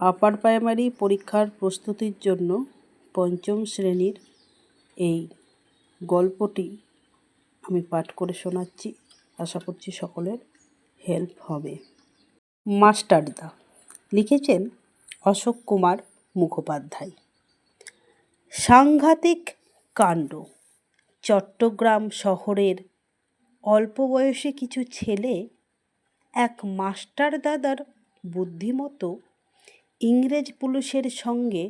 Upper primary পরীক্ষার প্রস্তুতির জন্য পঞ্চম শ্রেণীর এই গল্পটি আমি পাঠ করে শোনাচ্ছি। আশা করছি সকলের হেল্প হবে। মাস্টারদা লিখেছেন অশোক কুমার মুখোপাধ্যায়। সাংঘাতিক কাণ্ড। চট্টগ্রাম শহরের অল্প বয়সী কিছু ছেলে এক মাস্টার দাদার বুদ্ধিমতো ইংরেজ পুলিশের সঙ্গে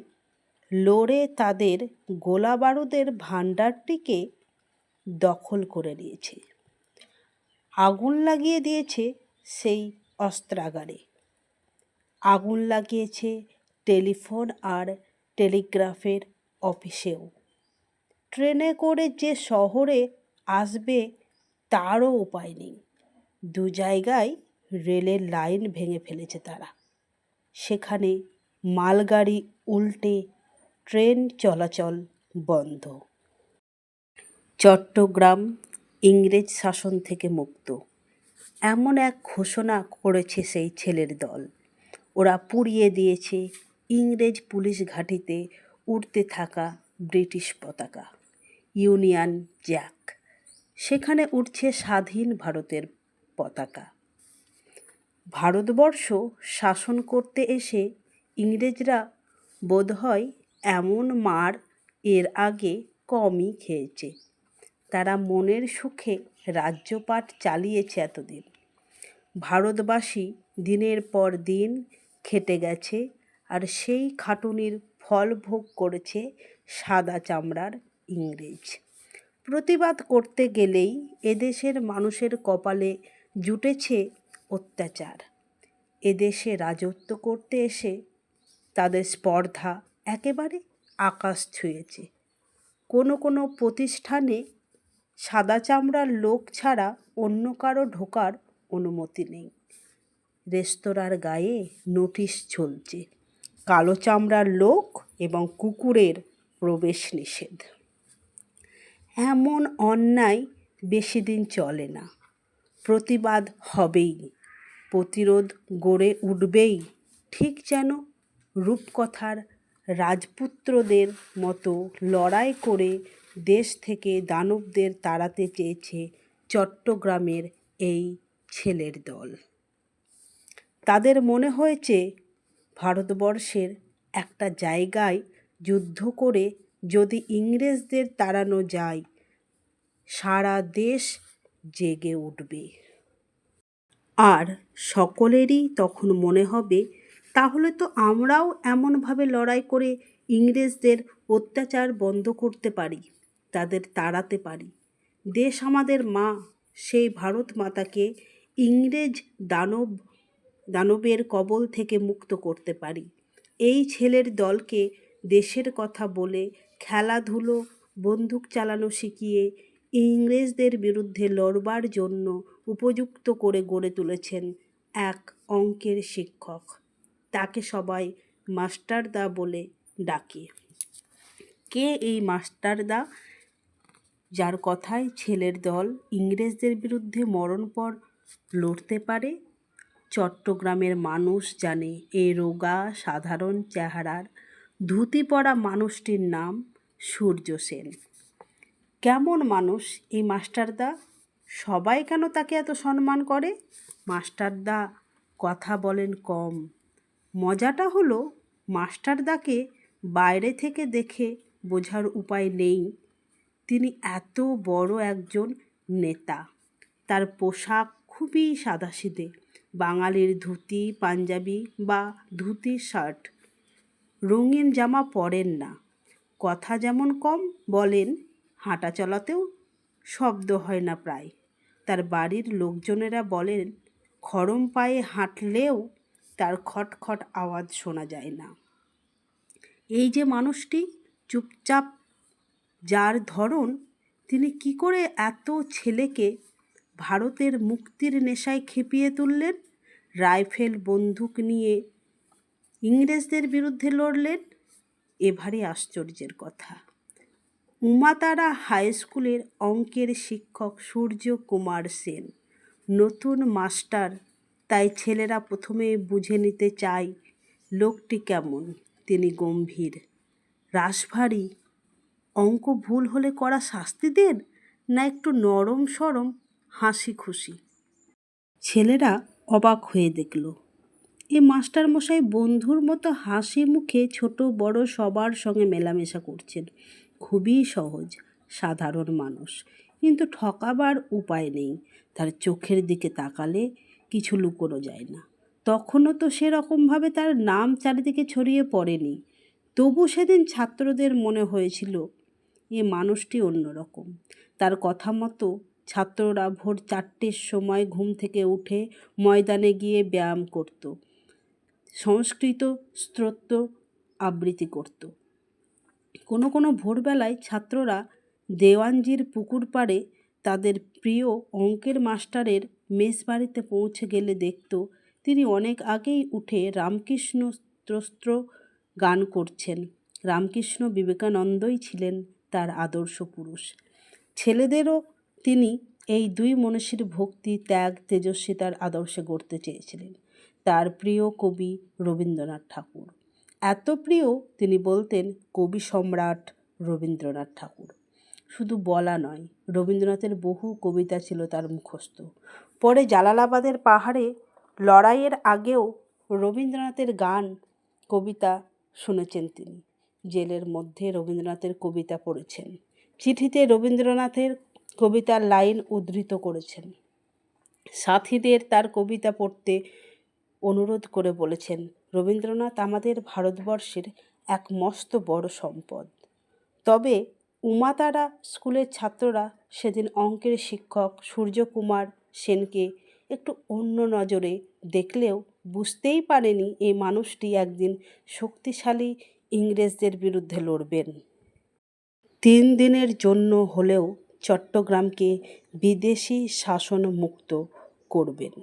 লড়ে তাদের গোলা বারুদের ভাণ্ডারটিকে দখল করে নিয়েছে। আগুন লাগিয়ে দিয়েছে সেই অস্ত্রাগারে। আগুন লাগিয়েছে টেলিফোন আর টেলিগ্রাফের অফিসেও। ট্রেনে করে যে শহরে আসবে তারও উপায় নেই। দু জায়গায় রেলের লাইন ভেঙে ফেলেছে তারা। সেখানে মালগাড়ি উল্টে ট্রেন চলাচল বন্ধ। চট্টগ্রাম ইংরেজ শাসন থেকে মুক্ত, এমন এক ঘোষণা করেছে সেই ছেলের দল। ওরা পুড়িয়ে দিয়েছে ইংরেজ পুলিশ ঘাঁটিতে উড়তে থাকা ব্রিটিশ পতাকা, ইউনিয়ন জ্যাক। সেখানে উঠছে স্বাধীন ভারতের পতাকা। ভারতবর্ষ শাসন করতে এসে ইংরেজরা বোধহয় এমন মার এর আগে কমই খেয়েছে। তারা মনের সুখে রাজ্যপাট চালিয়েছে এতদিন। ভারতবাসী দিনের পর দিন খেটে গেছে, আর সেই খাটুনির ফল ভোগ করেছে সাদা চামড়ার ইংরেজ। প্রতিবাদ করতে গেলেই এদেশের মানুষের কপালে জুটেছে অত্যাচার। এদেশে রাজত্ব করতে এসে তাদের স্পর্ধা একেবারে আকাশ ছুঁয়েছে। কোনো কোনো প্রতিষ্ঠানে সাদা চামড়ার লোক ছাড়া অন্য কারো ঢোকার অনুমতি নেই। রেস্তোরাঁর গায়ে নোটিশ ঝুলছে, কালো চামড়ার লোক এবং কুকুরের প্রবেশ নিষেধ। এমন অন্যায় বেশি দিন চলে না। প্রতিবাদ হবেই, প্রতিরোধ গড়ে উঠবেই। ঠিক যেন রূপকথার রাজপুত্রদের মতো লড়াই করে দেশ থেকে দানবদের তাড়াতে চেয়েছে চট্টগ্রামের এই ছেলের দল। তাদের মনে হয়েছে ভারতবর্ষের একটা জায়গায় যুদ্ধ করে যদি ইংরেজদের তাড়ানো যায়, সারা দেশ জেগে উঠবে। আর সকলেরই তখন মনে হবে, তাহলে তো আমরাও এমনভাবে লড়াই করে ইংরেজদের অত্যাচার বন্ধ করতে পারি, তাদের তাড়াতে পারি। দেশ আমাদের মা, সেই ভারত মাতাকে ইংরেজ দানবের কবল থেকে মুক্ত করতে পারি। এই ছেলের দলকে দেশের কথা বলে, খেলাধুলো, বন্দুক চালানো শিখিয়ে ইংরেজদের বিরুদ্ধে লড়বার জন্য উপযুক্ত করে গড়ে তুলেছেন এক অঙ্কের শিক্ষক। তাকে সবাই মাস্টারদা বলে ডাকে। কে এই মাস্টারদা, যার কথায় ছেলের দল ইংরেজদের বিরুদ্ধে মরণপণ লড়তে পারে? চট্টগ্রামের মানুষ জানে এই রোগা সাধারণ চেহারার ধুতি পরা মানুষটির নাম সূর্য সেন। কেমন মানুষ এই মাস্টারদা? সবাই কেন তাকে এত সম্মান করে? মাস্টারদা কথা বলেন কম। মজাটা হলো, মাস্টারদাকে বাইরে থেকে দেখে বোঝার উপায় নেই তিনি এত বড় একজন নেতা। তার পোশাক খুবই সাদাসিধে, বাঙালির ধুতি পাঞ্জাবি বা ধুতি শার্ট, রঙিন জামা পরেন না। কথা যেমন কম বলেন, হাঁটা চলাতেও শব্দ হয় না প্রায়। তার বাড়ির লোকজনেরা বলেন, খড়ম পায়ে হাঁটলেও তার খটখট আওয়াজ শোনা যায় না। এই যে মানুষটি চুপচাপ, যার ধরন, তিনি কি করে এত ছেলেকে ভারতের মুক্তির নেশায় খেপিয়ে তুললেন? রাইফেল বন্দুক নিয়ে ইংরেজদের বিরুদ্ধে লড়লেন? এ ভারী আশ্চর্যের কথা। উমাতারা হাই স্কুলের অঙ্কের শিক্ষক সূর্য কুমার সেন নতুন মাস্টার, তাই ছেলেরা প্রথমে বুঝে নিতে চায় লোকটি কেমন? তিনি গম্ভীর, রাশভারী, অঙ্ক ভুল হলে কড়া শাস্তি দেন, না একটু নরম সরম হাসি খুশি? ছেলেরা অবাক হয়ে দেখল, এ মাস্টারমশাই বন্ধুর মতো হাসি মুখে ছোট বড় সবার সঙ্গে মেলামেশা করছেন। খুবই সহজ সাধারণ মানুষ, কিন্তু ঠকাবার উপায় নেই। তার চোখের দিকে তাকালে কিছু লুকোনো যায় না। তখনও তো সেরকমভাবে তার নাম চারিদিকে ছড়িয়ে পড়েনি। তবু সেদিন ছাত্রদের মনে হয়েছিল এ মানুষটি অন্যরকম। তার কথা মতো ছাত্ররা ভোর 4টের সময় ঘুম থেকে উঠে ময়দানে গিয়ে ব্যায়াম করত, সংস্কৃত স্তোত্র আবৃত্তি করত। কোনো কোনো ভোরবেলায় ছাত্ররা দেওয়ানজির পুকুর পাড়ে তাদের প্রিয় অঙ্কের মাস্টারের মেস বাড়িতে পৌঁছে গেলে দেখত তিনি অনেক আগেই উঠে রামকৃষ্ণ স্তোত্র গান করছেন। রামকৃষ্ণ বিবেকানন্দই ছিলেন তার আদর্শ পুরুষ। ছেলেদেরও তিনি এই দুই মনীষীর ভক্তি, ত্যাগ, তেজস্বিতার আদর্শে গড়তে চেয়েছিলেন। তার প্রিয় কবি রবীন্দ্রনাথ ঠাকুর, এত প্রিয় তিনি বলতেন কবি সম্রাট রবীন্দ্রনাথ ঠাকুর। শুধু বলা নয়, রবীন্দ্রনাথের বহু কবিতা ছিল তার মুখস্থ। পরে জালালাবাদের পাহাড়ে লড়াইয়ের আগেও রবীন্দ্রনাথের গান কবিতা শুনেছেন তিনি। জেলের মধ্যে রবীন্দ্রনাথের কবিতা পড়েছেন। চিঠিতে রবীন্দ্রনাথের কবিতার লাইন উদ্ধৃত করেছেন। সাথীদের তার কবিতা পড়তে অনুরোধ করে বলেছেন, রবীন্দ্রনাথ আমাদের ভারতবর্ষের এক মস্ত বড় সম্পদ। তবে উমাতারা স্কুলের ছাত্ররা সেদিন অঙ্কের শিক্ষক সূর্যকুমার সেনকে একটু অন্য নজরে দেখলেও বুঝতেই পারেনি এই মানুষটি একদিন শক্তিশালী ইংরেজদের বিরুদ্ধে লড়বেন। 3 দিনের জন্য হলেও চট্টগ্রামকে বিদেশি শাসন মুক্ত করবেন।